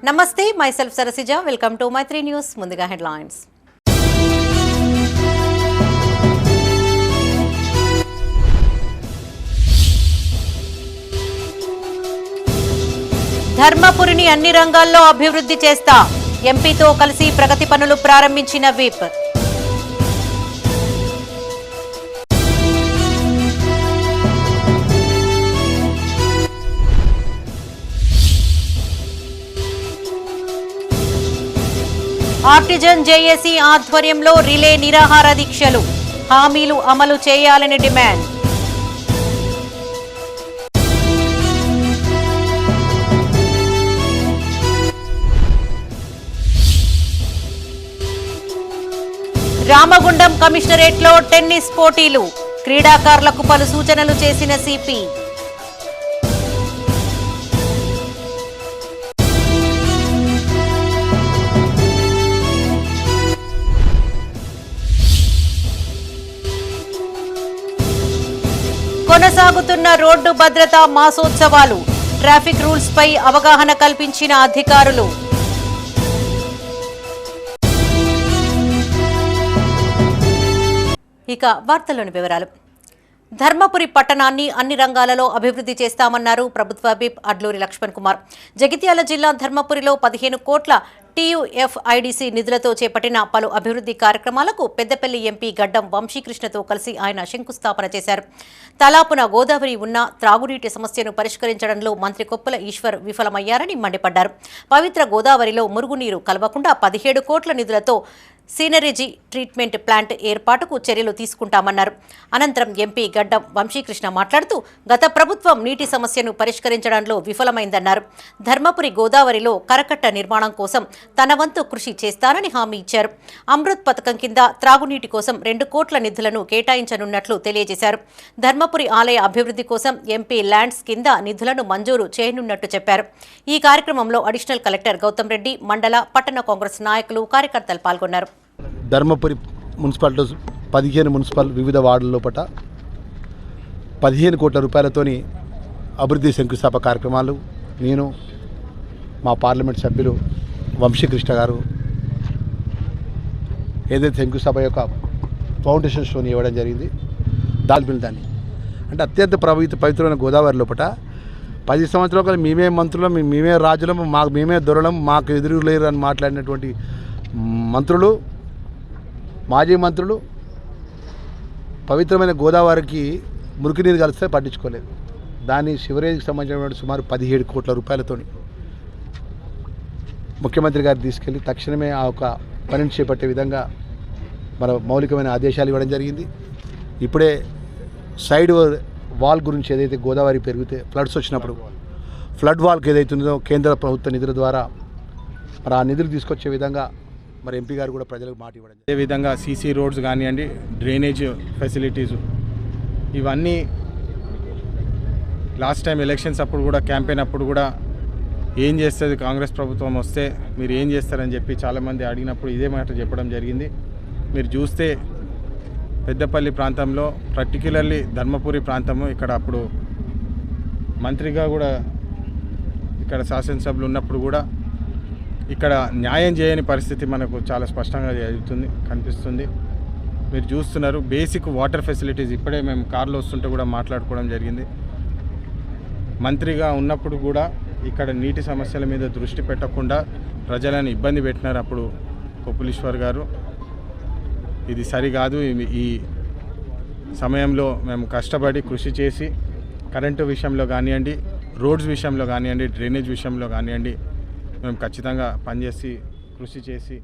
నమస్తే, myself Sarasija. Welcome to my 3 News. ముందుగా headlines. ధర్మపురిని అన్ని రంగాల్లో అభివృద్ధి చేస్తా. ఎంపీతో కలిసి ప్రగతి పనులు ప్రారంభించిన విప్. ఆర్టిజన్ జేఏసీ ఆధ్వర్యంలో రిలే నిరాహార దీక్షలు. హామీలు అమలు చేయాలని డిమాండ్. రామగుండం కమిషనరేట్లో టెన్నిస్ పోటీలు. క్రీడాకారులకు పలు సూచనలు చేసిన సిపి. కొనసాగుతున్న రోడ్డు భద్రతా మాసోత్సవాలు. ట్రాఫిక్ రూల్స్ పై అవగాహన కల్పించిన అధికారులు. ఇక వార్తల్లోని వివరాలు. ధర్మపురి పట్టణాన్ని అన్ని రంగాలలో అభివృద్ధి చేస్తామన్నారు ప్రభుత్వ విప్ అడ్లూరి లక్ష్మణ్ కుమార్. జగిత్యాల జిల్లా ధర్మపురిలో 15 కోట్ల TUFIDC నిధులతో చేపట్టిన పలు అభివృద్ధి కార్యక్రమాలకు పెద్దపల్లి ఎంపీ గడ్డం వంశీకృష్ణతో కలిసి ఆయన శంకుస్థాపన చేశారు. తలాపున గోదావరి ఉన్న త్రాగునీటి సమస్యను పరిష్కరించడంలో మంత్రి కొప్పుల ఈశ్వర్ విఫలమయ్యారని మండిపడ్డారు. పవిత్ర గోదావరిలో మురుగునీరు కలవకుండా 17 కోట్ల నిధులతో సీనరేజీ ట్రీట్మెంట్ ప్లాంట్ ఏర్పాటుకు చర్యలు తీసుకుంటామన్నారు. అనంతరం ఎంపీ గడ్డం వంశీకృష్ణ మాట్లాడుతూ గత ప్రభుత్వం నీటి సమస్యను పరిష్కరించడంలో విఫలమైందన్నారు. ధర్మపురి గోదావరిలో కరకట్ట నిర్మాణం కోసం తన వంతు కృషి చేస్తానని హామీ ఇచ్చారు. అమృత్ పథకం కింద త్రాగునీటి కోసం 2 కోట్ల నిధులను కేటాయించనున్నట్లు తెలియజేశారు. ధర్మపురి ఆలయ అభివృద్ధి కోసం ఎంపీ ల్యాండ్స్ కింద నిధులను మంజూరు చేయనున్నట్టు చెప్పారు. ఈ కార్యక్రమంలో అడిషనల్ కలెక్టర్ గౌతమ్ రెడ్డి, మండల, పట్టణ కాంగ్రెస్ నాయకులు, కార్యకర్తలు పాల్గొన్నారు. ధర్మపురి మున్సిపాలిటీ 15 మున్సిపల్ వివిధ వార్డుల లోపల 15 కోట్ల రూపాయలతోని అభివృద్ధి శంకుస్థాపన కార్యక్రమాలు నేను, మా పార్లమెంట్ సభ్యులు వంశీకృష్ణ గారు ఏదైతే శంకుస్థాపన యొక్క ఫౌండేషన్ స్టోన్ ఇవ్వడం జరిగింది. దాన్ని అంటే అత్యంత పవిత్రమైన గోదావరి లోపల 10 సంవత్సరాల మేమే మంత్రులం, మేమే రాజులం, మేమే దొరలం, మాకు ఎదురు లేరు అని మాట్లాడినటువంటి మంత్రులు, మాజీ మంత్రులు పవిత్రమైన గోదావరికి మురికి నీరు కలిస్తే పట్టించుకోలేదు. దాన్ని సివరేజ్కి సంబంధించినటువంటి సుమారు 17 కోట్ల రూపాయలతోని ముఖ్యమంత్రి గారు తీసుకెళ్ళి తక్షణమే ఆ ఒక పనిని చేపట్టే విధంగా మన మౌలికమైన ఆదేశాలు ఇవ్వడం జరిగింది. ఇప్పుడే సైడ్ వాల్ గురించి ఏదైతే గోదావరి పెరిగితే ఫ్లడ్స్ వచ్చినప్పుడు ఫ్లడ్ వాల్కి ఏదైతే ఉందో కేంద్ర ప్రభుత్వ నిధుల ద్వారా మరి ఆ నిధులు తీసుకొచ్చే విధంగా మరి ఎంపీ గారు కూడా ప్రజలకు మాట ఇవ్వడం. అదేవిధంగా సీసీ రోడ్స్ కానివ్వండి, డ్రైనేజ్ ఫెసిలిటీస్, ఇవన్నీ లాస్ట్ టైం ఎలక్షన్స్ అప్పుడు కూడా, క్యాంపెయిన్ అప్పుడు కూడా ఏం చేస్తుంది కాంగ్రెస్ ప్రభుత్వం వస్తే మీరు ఏం చేస్తారని చెప్పి చాలామంది అడిగినప్పుడు ఇదే మాట చెప్పడం జరిగింది. మీరు చూస్తే పెద్దపల్లి ప్రాంతంలో, పర్టిక్యులర్లీ ధర్మపురి ప్రాంతము, ఇక్కడ అప్పుడు మంత్రిగా కూడా ఇక్కడ శాసనసభలు ఉన్నప్పుడు కూడా ఇక్కడ న్యాయం చేయని పరిస్థితి మనకు చాలా స్పష్టంగా కనిపిస్తుంది. మీరు చూస్తున్నారు బేసిక్ వాటర్ ఫెసిలిటీస్. ఇప్పుడే మేము కార్లో వస్తుంటే కూడా మాట్లాడుకోవడం జరిగింది. మంత్రిగా ఉన్నప్పుడు కూడా ఇక్కడ నీటి సమస్యల మీద దృష్టి పెట్టకుండా ప్రజలను ఇబ్బంది పెట్టినారు అప్పుడు కొప్పులీశ్వర్ గారు. ఇది సరికాదు. ఈ సమయంలో మేము కష్టపడి కృషి చేసి కరెంటు విషయంలో కానివ్వండి, రోడ్స్ విషయంలో కానివ్వండి, డ్రైనేజ్ విషయంలో కానివ్వండి, మేము ఖచ్చితంగా పనిచేసి కృషి చేసి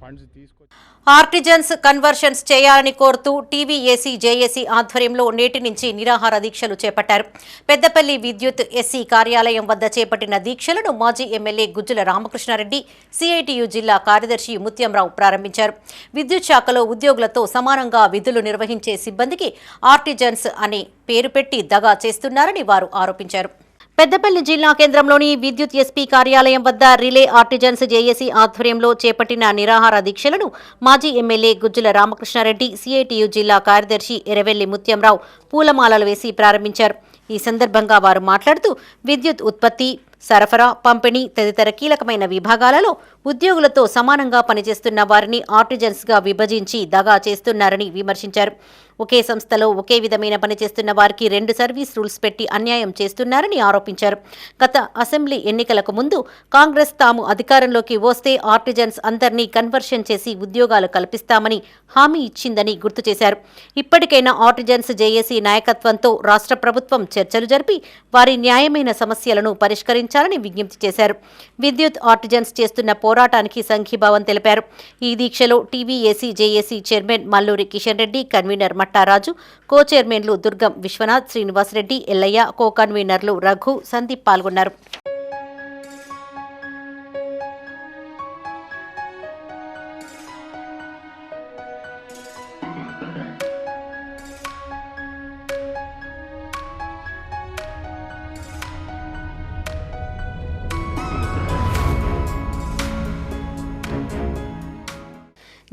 ఫండ్స్ తీసుకొచ్చి ఆర్టిజన్స్ కన్వర్షన్స్ చేయాలని కోరుతూ TVAC జేఏసీ ఆధ్వర్యంలో నేటి నుంచి నిరాహార దీక్షలు చేపట్టారు. పెద్దపల్లి విద్యుత్ SC కార్యాలయం వద్ద చేపట్టిన దీక్షలను మాజీ ఎమ్మెల్యే గుజ్జుల రామకృష్ణారెడ్డి, CITU జిల్లా కార్యదర్శి ముత్యంరావు ప్రారంభించారు. విద్యుత్ శాఖలో ఉద్యోగులతో సమానంగా విధులు నిర్వహించే సిబ్బందికి ఆర్టిజన్స్ అనే పేరు పెట్టి దగా చేస్తున్నారని వారు ఆరోపించారు. పెద్దపల్లి జిల్లా కేంద్రంలోని విద్యుత్ SP కార్యాలయం వద్ద రిలే ఆర్టిజన్స్ జేఏసీ ఆధ్వర్యంలో చేపట్టిన నిరాహార దీక్షలను మాజీ ఎమ్మెల్యే గుజ్జుల రామకృష్ణారెడ్డి, CITU జిల్లా కార్యదర్శి ఎరవెల్లి ముత్యంరావు పూలమాలలు వేసి ప్రారంభించారు. ఈ సందర్భంగా వారు మాట్లాడుతూ విద్యుత్ ఉత్పత్తి, సరఫరా, పంపిణీ తదితర కీలకమైన విభాగాలలో ఉద్యోగులతో సమానంగా పనిచేస్తున్న వారిని ఆర్టిజన్స్గా విభజించి దగా చేస్తున్నారని విమర్శించారు. ఒకే సంస్థలో ఒకే విధమైన పనిచేస్తున్న వారికి 2 సర్వీస్ రూల్స్ పెట్టి అన్యాయం చేస్తున్నారని ఆరోపించారు. గత అసెంబ్లీ ఎన్నికలకు ముందు కాంగ్రెస్ తాము అధికారంలోకి వస్తే ఆర్టిజన్స్ అందరినీ కన్వర్షన్ చేసి ఉద్యోగాలు కల్పిస్తామని హామీ ఇచ్చిందని గుర్తు చేశారు. ఇప్పటికైనా ఆర్టిజన్స్ జేఏసీ నాయకత్వంతో రాష్ట్ర ప్రభుత్వం చర్చలు జరిపి వారి న్యాయమైన సమస్యలను పరిష్కరించాలని విజ్ఞప్తి చేశారు. విద్యుత్ ఆర్టిజన్స్ చేస్తున్న పోరాటానికి సంఘీభావం తెలిపారు. ఈ దీక్షలో TVAC JAC chairman Malluri Kishan Reddy, convenor Mattaraju, co చైర్మన్లు దుర్గం విశ్వనాథ్, శ్రీనివాసరెడ్డి, ఎల్లయ్య, కో కన్వీనర్లు రఘు, సందీప్ పాల్గొన్నారు.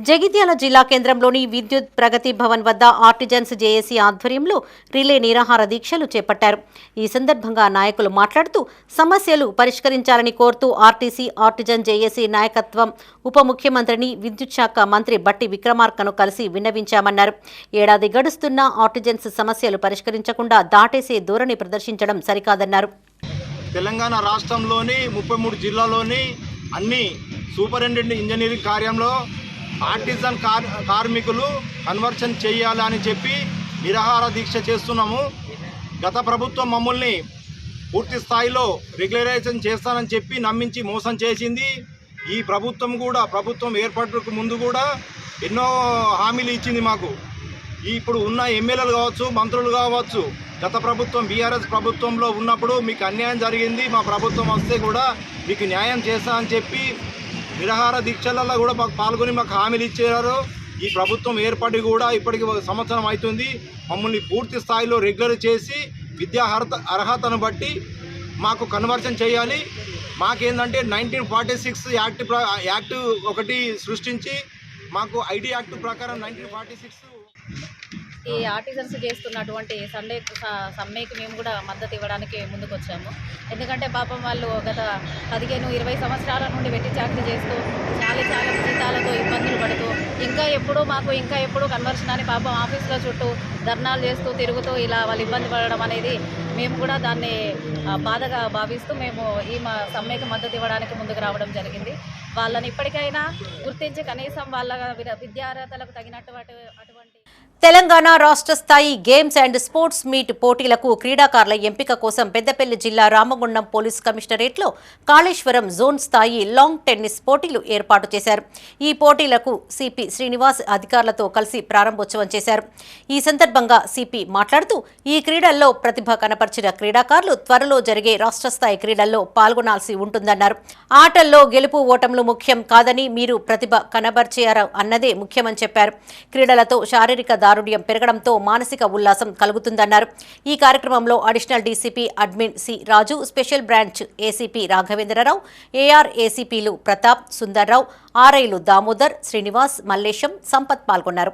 జగిత్యాల జిల్లా కేంద్రంలోని విద్యుత్ ప్రగతి భవన్ వద్ద ఆర్టిజన్స్ జేఏసీ ఆధ్వర్యంలో రిలే నిరాహార దీక్షలు చేపట్టారు. ఈ సందర్భంగా నాయకులు మాట్లాడుతూ సమస్యలు పరిష్కరించాలని కోరుతూ ఆర్టీసీ, ఆర్టిజన్ జేఏసీ నాయకత్వం ఉప ముఖ్యమంత్రిని, విద్యుత్ శాఖ మంత్రి బట్టి విక్రమార్కను కలిసి విన్నవించామన్నారు. ఏడాది గడుస్తున్నా ఆర్టిజన్స్ సమస్యలు పరిష్కరించకుండా దాటేసే ధోరణి ప్రదర్శించడం సరికాదన్నారు. తెలంగాణ రాష్ట్రంలోని 33 జిల్లాలోని అన్ని సూపరింటెండెంట్ ఇంజనీరింగ్ కార్యంలో ఆర్టిజన్ కార్మికులు కన్వర్షన్ చేయాలి అని చెప్పి నిరాహార దీక్ష చేస్తున్నాము. గత ప్రభుత్వం మమ్మల్ని పూర్తి స్థాయిలో రెగ్యులరైజేషన్ చేస్తానని చెప్పి నమ్మించి మోసం చేసింది. ఈ ప్రభుత్వం ఏర్పాటుకు ముందు కూడా ఎన్నో హామీలు ఇచ్చింది మాకు. ఇప్పుడు ఉన్న ఎమ్మెల్యేలు కావచ్చు, మంత్రులు కావచ్చు, గత ప్రభుత్వం బీఆర్ఎస్ ప్రభుత్వంలో ఉన్నప్పుడు మీకు అన్యాయం జరిగింది, మా ప్రభుత్వం వస్తే కూడా మీకు న్యాయం చేస్తానని చెప్పి నిరాహార దీక్షలలో కూడా మాకు పాల్గొని మాకు హామీలు ఇచ్చారు. ఈ ప్రభుత్వం ఏర్పడి కూడా ఇప్పటికి 1 సంవత్సరం అవుతుంది. మమ్మల్ని పూర్తి స్థాయిలో రెగ్యులర్ చేసి విద్యా అర్హతను బట్టి మాకు కన్వర్షన్ చేయాలి. మాకేందంటే 1946 యాక్ట్ ఒకటి సృష్టించి మాకు ఐడి యాక్ట్ ప్రకారం 1946 ఈ ఆర్టిజన్స్ చేస్తున్నటువంటి సమ్మెకి మేము కూడా మద్దతు ఇవ్వడానికి ముందుకు వచ్చాము. ఎందుకంటే పాపం వాళ్ళు గత 15-20 సంవత్సరాల నుండి వెట్టి చాకరీ చేస్తూ చాలా జీతాలతో ఇబ్బందులు పడుతూ ఇంకా ఎప్పుడు కన్వర్షన్ అని పాపం ఆఫీసుల చుట్టూ ధర్నాలు చేస్తూ తిరుగుతూ ఇలా వాళ్ళు ఇబ్బంది పడడం అనేది మేము కూడా దాన్ని బాధగా భావిస్తూ మేము ఈ సమ్మెకి మద్దతు ఇవ్వడానికి ముందుకు రావడం జరిగింది. వాళ్ళని ఇప్పటికైనా గుర్తించి కనీసం వాళ్ళ విద్యార్హతలకు తగినటువంటి తెలంగాణ రాష్ట్ర స్థాయి గేమ్స్ అండ్ స్పోర్ట్స్ మీట్ పోటీలకు క్రీడాకారుల ఎంపిక కోసం పెద్దపల్లి జిల్లా రామగుండం పోలీస్ కమిషనరేట్లో కాళేశ్వరం జోన్ స్థాయి లాంగ్ టెన్నిస్ పోటీలు ఏర్పాటు చేశారు. ఈ పోటీలకు సిపి శ్రీనివాస్ అధికారులతో కలిసి ప్రారంభోత్సవం చేశారు. ఈ సందర్భంగా సిపి మాట్లాడుతూ ఈ క్రీడల్లో ప్రతిభ కనపరిచిన క్రీడాకారులు త్వరలో జరిగే రాష్ట్ర స్థాయి క్రీడల్లో పాల్గొనాల్సి ఉంటుందన్నారు. ఆటల్లో గెలుపు ఓటములు ముఖ్యం కాదని మీరు ప్రతిభ కనబర్చారు అన్నదే ముఖ్యమని చెప్పారు. క్రీడలతో శారీరక దారుఢ్యం పెరగడంతో మానసిక ఉల్లాసం కలుగుతుందన్నారు. ఈ కార్యక్రమంలో additional DCP admin C Raju, special branch ACP Raghavendrarao, AR ఏసీపీలు ప్రతాప్, సుందర్రావు, ఆర్ఐలు దామోదర్, శ్రీనివాస్, మల్లేశం, సంపత్ పాల్గొన్నారు.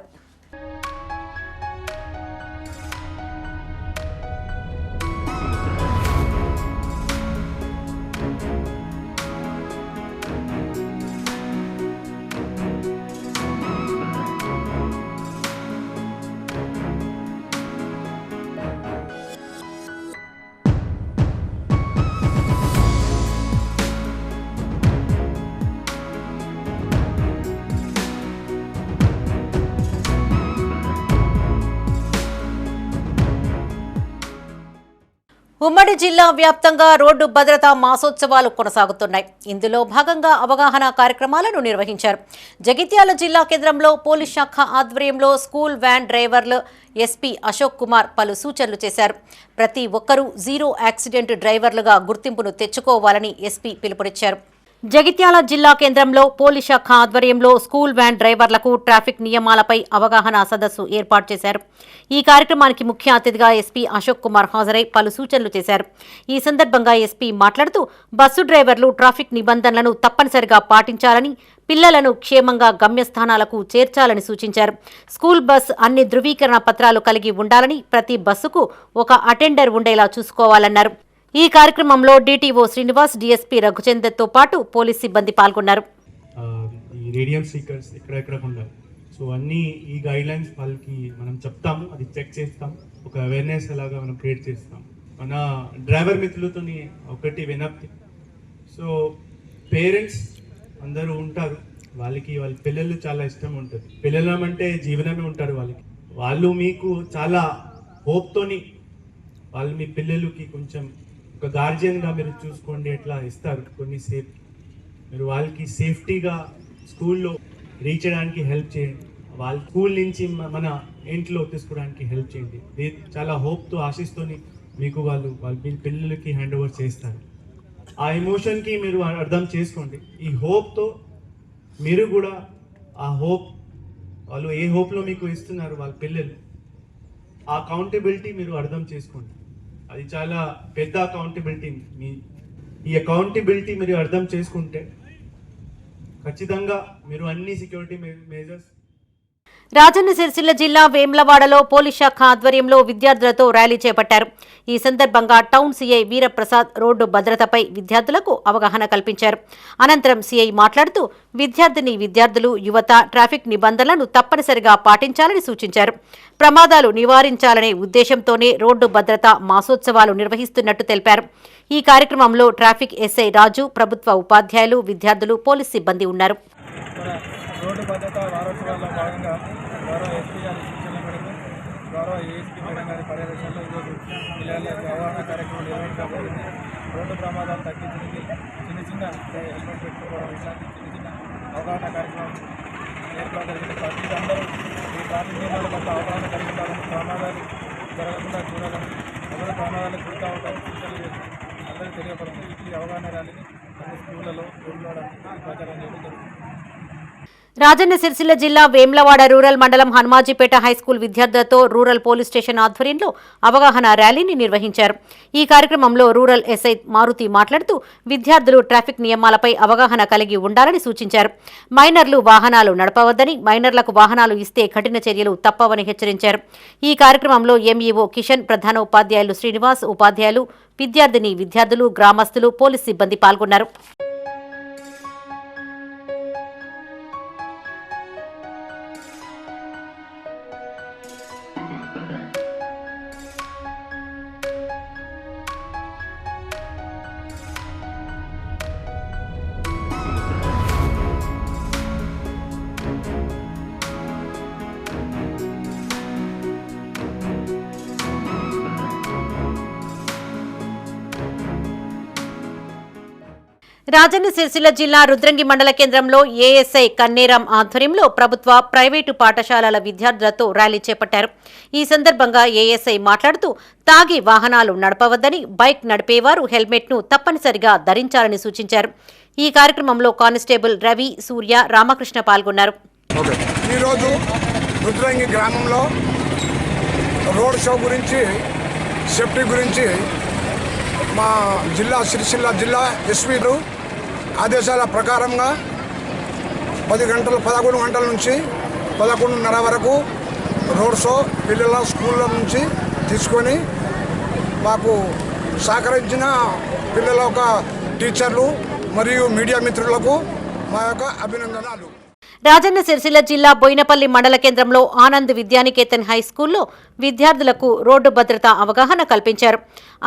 ఉమ్మడి జిల్లా వ్యాప్తంగా రోడ్డు భద్రతా మాసోత్సవాలు కొనసాగుతున్నాయి. ఇందులో భాగంగా అవగాహన కార్యక్రమాలను నిర్వహించారు. జగిత్యాల జిల్లా కేంద్రంలో పోలీస్ శాఖ ఆధ్వర్యంలో స్కూల్ వ్యాన్ డ్రైవర్లు ఎస్పీ అశోక్ కుమార్ పలు సూచనలు చేశారు. ప్రతి ఒక్కరూ జీరో యాక్సిడెంట్ డ్రైవర్లుగా గుర్తింపును తెచ్చుకోవాలని ఎస్పీ పిలుపునిచ్చారు. జగిత్యాల జిల్లా కేంద్రంలో పోలీస్ శాఖ ఆధ్వర్యంలో స్కూల్ వ్యాన్ డ్రైవర్లకు ట్రాఫిక్ నియమాలపై అవగాహన సదస్సు ఏర్పాటు చేశారు. ఈ కార్యక్రమానికి ముఖ్య అతిథిగా ఎస్పీ అశోక్ కుమార్ హాజరై పలు సూచనలు చేశారు. ఈ సందర్భంగా ఎస్పీ మాట్లాడుతూ బస్సు డ్రైవర్లు ట్రాఫిక్ నిబంధనలను తప్పనిసరిగా పాటించాలని, పిల్లలను క్షేమంగా గమ్యస్థానాలకు చేర్చాలని సూచించారు. స్కూల్ బస్ అన్ని ధృవీకరణ పత్రాలు కలిగి ఉండాలని, ప్రతి బస్సుకు ఒక అటెండర్ ఉండేలా చూసుకోవాలన్నారు. ఈ కార్యక్రమంలో డిటిఓ శ్రీనివాస్, డిఎస్పీ రఘుచందర్తో పాటు పోలీస్ సిబ్బంది పాల్గొన్నారు. ఈ రేడియం స్పీకర్స్ ఎక్కడెక్కడ ఉండాలి, సో అన్నీ ఈ గైడ్లైన్స్ వాళ్ళకి మనం చెప్తాము, అది చెక్ చేస్తాం, ఒక అవేర్నెస్ లాగా మనం క్రియేట్ చేస్తాం. మన డ్రైవర్ మిత్రులతో ఒకటి వినప్తి, సో పేరెంట్స్ అందరూ ఉంటారు, వాళ్ళకి వాళ్ళ పిల్లలు చాలా ఇష్టం ఉంటుంది. పిల్లలు అంటే జీవనమే ఉంటారు వాళ్ళకి. వాళ్ళు మీకు చాలా హోప్తోని వాళ్ళు మీ పిల్లలకి కొంచెం ఒక గార్జియన్గా మీరు చూసుకోండి ఎట్లా ఇస్తారు కొన్ని సేఫ్. మీరు వాళ్ళకి సేఫ్టీగా స్కూల్లో రీచ్ అయ్యడానికి హెల్ప్ చేయండి, వాళ్ళ స్కూల్ నుంచి మన ఇంట్లో తీసుకోవడానికి హెల్ప్ చేయండి. చాలా హోప్తో ఆశిస్తూని మీకు మీ పిల్లలకి హ్యాండ్ ఓవర్ చేస్తారు. ఆ ఎమోషన్కి మీరు అర్థం చేసుకోండి. ఈ హోప్తో మీరు కూడా ఆ హోప్ వాళ్ళు ఏ హోప్లో మీకు ఇస్తున్నారు వాళ్ళ పిల్లలు, ఆ అకౌంటబిలిటీ మీరు అర్థం చేసుకోండి. అది చాలా పెద్ద అకౌంటబిలిటీ. ఈ అకౌంటబిలిటీ మీరు అర్థం చేసుకుంటే ఖచ్చితంగా మీరు అన్ని సెక్యూరిటీ మెజర్స్. రాజన్న సిరిసిల్ల జిల్లా వేమ్లవాడలో పోలీస్ శాఖ ఆధ్వర్యంలో విద్యార్థులతో ర్యాలీ చేపట్టారు. ఈ సందర్భంగా టౌన్ సీఐ వీరప్రసాద్ రోడ్డు భద్రతపై విద్యార్థులకు అవగాహన కల్పించారు. అనంతరం సీఐ మాట్లాడుతూ విద్యార్థులు, యువత ట్రాఫిక్ నిబంధనలను తప్పనిసరిగా పాటించాలని సూచించారు. ప్రమాదాలు నివారించాలనే ఉద్దేశంతోనే రోడ్డు భద్రత మాసోత్సవాలు నిర్వహిస్తున్నట్టు తెలిపారు. ఈ కార్యక్రమంలో ట్రాఫిక్ ఎస్ఐ రాజు, ప్రభుత్వ ఉపాధ్యాయులు, విద్యార్థులు, పోలీస్ సిబ్బంది ఉన్నారు. రోడ్డు భద్రత వారోత్సవాల్లో భాగంగా గౌరవ ఎస్పీ గారి సూచనల మేరకు గౌరవ ఏఎస్పీ మేడం గారి పర్యవేక్షణలో ఈరోజు పిల్లలకు అవగాహన కార్యక్రమం నిర్వహించబడింది. రోడ్డు ప్రమాదాలు తగ్గించడానికి చిన్న హెల్మెట్ పెట్టుకోవడం ఇట్లాంటి చిన్న అవగాహన కార్యక్రమం ఏర్పాటు జరిగింది. ప్రతి అందరూ ఈ ట్రాఫిక్ నియమాల పట్ల అవగాహన కలిగి ఉండాలని, ప్రమాదాలు జరగకుండా చూడాలని, ఎవరు ప్రమాదాలకు గుర్తు అవడానికి సూచనలు అందరికీ తెలియపడుతుంది. ఈ అవగాహన ర్యాలీని అన్ని స్కూళ్లలో ప్రచారం చేయడం జరుగుతుంది. రాజన్న సిరిసిల్ల జిల్లా వేమ్లవాడ రూరల్ మండలం హనుమాజీపేట హైస్కూల్ విద్యార్థులతో రూరల్ పోలీస్ స్టేషన్ ఆధ్వర్యంలో అవగాహన ర్యాలీని నిర్వహించారు. ఈ కార్యక్రమంలో రూరల్ ఎస్ఐ మారుతి మాట్లాడుతూ విద్యార్థులు ట్రాఫిక్ నియమాలపై అవగాహన కలిగి ఉండాలని సూచించారు. మైనర్లు వాహనాలు నడపవద్దని, మైనర్లకు వాహనాలు ఇస్తే కఠిన చర్యలు తప్పవని హెచ్చరించారు. ఈ కార్యక్రమంలో ఎంఈఓ కిషన్, ప్రధాన ఉపాధ్యాయులు శ్రీనివాస్, ఉపాధ్యాయులు, విద్యార్థులు, గ్రామస్తులు, పోలీస్ సిబ్బంది పాల్గొన్నారు. రాజన్న సిరిసిల్ల జిల్లా రుద్రంగి మండల కేంద్రంలో ఏఎస్ఐ కన్నేరాం ఆధ్వర్యంలో ప్రభుత్వ, ప్రైవేటు పాఠశాలల విద్యార్థులతో ర్యాలీ చేపట్టారు. ఈ సందర్భంగా ఏఎస్ఐ మాట్లాడుతూ తాగి వాహనాలు నడపవద్దని, బైక్ నడిపేవారు హెల్మెట్ను తప్పనిసరిగా ధరించాలని సూచించారు. ఈ కార్యక్రమంలో కానిస్టేబుల్ రవి, సూర్య, రామకృష్ణ పాల్గొన్నారు. ఈరోజు రుద్రంగి గ్రామంలో రోడ్ షో గురించి, సేఫ్టీ గురించి మా సిరిసిల్ల జిల్లా ఎస్పీలు ఆదేశాల ప్రకారంగా 11 గంటల నుంచి 11:30 వరకు రోడ్ షో పిల్లల స్కూళ్ళ నుంచి తీసుకొని మాకు సహకరించిన పిల్లల యొక్క టీచర్లు మరియు మీడియా మిత్రులకు మా యొక్క అభినందనలు. రాజన్న సిరిసిల్ల జిల్లా బోయినపల్లి మండల కేంద్రంలో ఆనంద్ విద్యానికేతన్ హైస్కూల్లో విద్యార్థులకు రోడ్డు భద్రత అవగాహన కల్పించారు.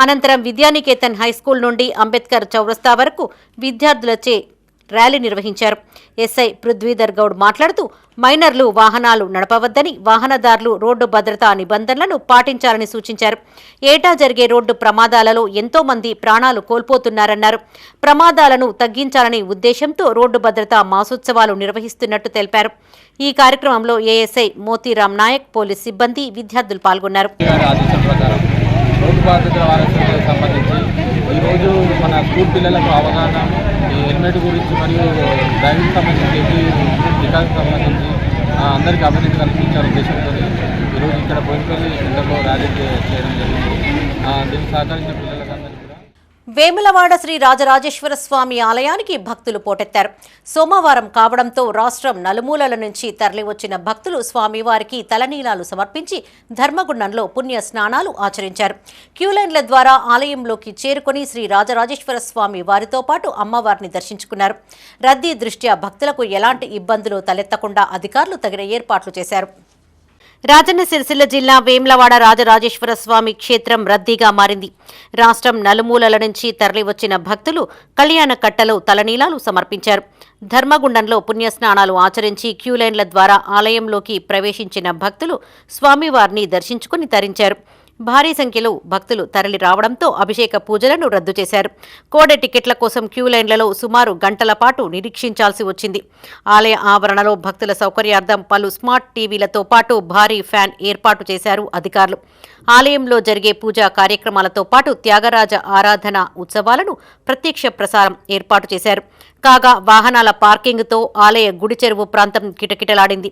అనంతరం విద్యానికేతన్ హైస్కూల్ నుండి అంబేద్కర్ చౌరస్తా వరకు విద్యార్థులచే ర్యాలీ నిర్వహించారు. ఎస్ఐ పృథ్వీధర్ గౌడ్ మాట్లాడుతూ మైనర్లు వాహనాలు నడపవద్దని, వాహనదారులు రోడ్డు భద్రతా నిబంధనలను పాటించాలని సూచించారు. ఏటా జరిగే రోడ్డు ప్రమాదాలలో ఎంతో మంది ప్రాణాలు కోల్పోతున్నారన్నారు. ప్రమాదాలను తగ్గించాలనే ఉద్దేశంతో రోడ్డు భద్రతా మాసోత్సవాలు నిర్వహిస్తున్నట్టు తెలిపారు. ఈ కార్యక్రమంలో ఏఎస్ఐ మోతీరామ్ నాయక్, పోలీస్ సిబ్బంది, విద్యార్థులు పాల్గొన్నారు. రోడ్డు భద్రత వారోత్సవాలకు సంబంధించి ఈరోజు మన స్కూల్ పిల్లలకు అవగాహన, ఈ హెల్మెట్ గురించి మరియు డ్రైవింగ్ సంబంధించి, టికాకు సంబంధించి అందరికీ అభివృద్ధి కల్పించాలనే ఉద్దేశంతో ఈరోజు ఇక్కడ బోయినపల్లి సెంటర్లో ర్యాలీ చేయడం జరిగింది. దీనికి సహకరించిన పిల్లలందరికీ కూడా వేములవాడ శ్రీ రాజరాజేశ్వర స్వామి ఆలయానికి భక్తులు పోటెత్తారు. సోమవారం కావడంతో రాష్ట్రం నలుమూలల నుంచి తరలివచ్చిన భక్తులు స్వామివారికి తలనీలాలు సమర్పించి ధర్మగుండంలో పుణ్య స్నానాలు ఆచరించారు. క్యూలైన్ల ద్వారా ఆలయంలోకి చేరుకుని శ్రీ రాజరాజేశ్వర స్వామి వారితో పాటు అమ్మవారిని దర్శించుకున్నారు. రద్దీ దృష్ట్యా భక్తులకు ఎలాంటి ఇబ్బందులు తలెత్తకుండా అధికారులు తగిన ఏర్పాట్లు చేశారు. రాజన్న సిరిసిల్ల జిల్లా వేములవాడ రాజరాజేశ్వర స్వామి క్షేత్రం రద్దీగా మారింది. రాష్ట్రం నలుమూలల నుంచి తరలివచ్చిన భక్తులు కళ్యాణ కట్టలో తలనీలాలు సమర్పించారు. ధర్మగుండంలో పుణ్యస్నానాలు ఆచరించి క్యూలైన్ల ద్వారా ఆలయంలోకి ప్రవేశించిన భక్తులు స్వామివారిని దర్శించుకుని తరించారు. భారీ సంఖ్యలో భక్తులు తరలి రావడంతో అభిషేక పూజలను రద్దు చేశారు. కోడె టికెట్ల కోసం క్యూలైన్లలో సుమారు గంటల పాటు నిరీక్షించాల్సి వచ్చింది. ఆలయ ఆవరణలో భక్తుల సౌకర్యార్థం పలు స్మార్ట్ టీవీలతో పాటు భారీ ఫ్యాన్ ఏర్పాటు చేశారు అధికారులు. ఆలయంలో జరిగే పూజా కార్యక్రమాలతో పాటు త్యాగరాజ ఆరాధన ఉత్సవాలను ప్రత్యక్ష ప్రసారం ఏర్పాటు చేశారు. కాగా వాహనాల పార్కింగ్తో ఆలయ గుడి చెరువు ప్రాంతం కిటకిటలాడింది.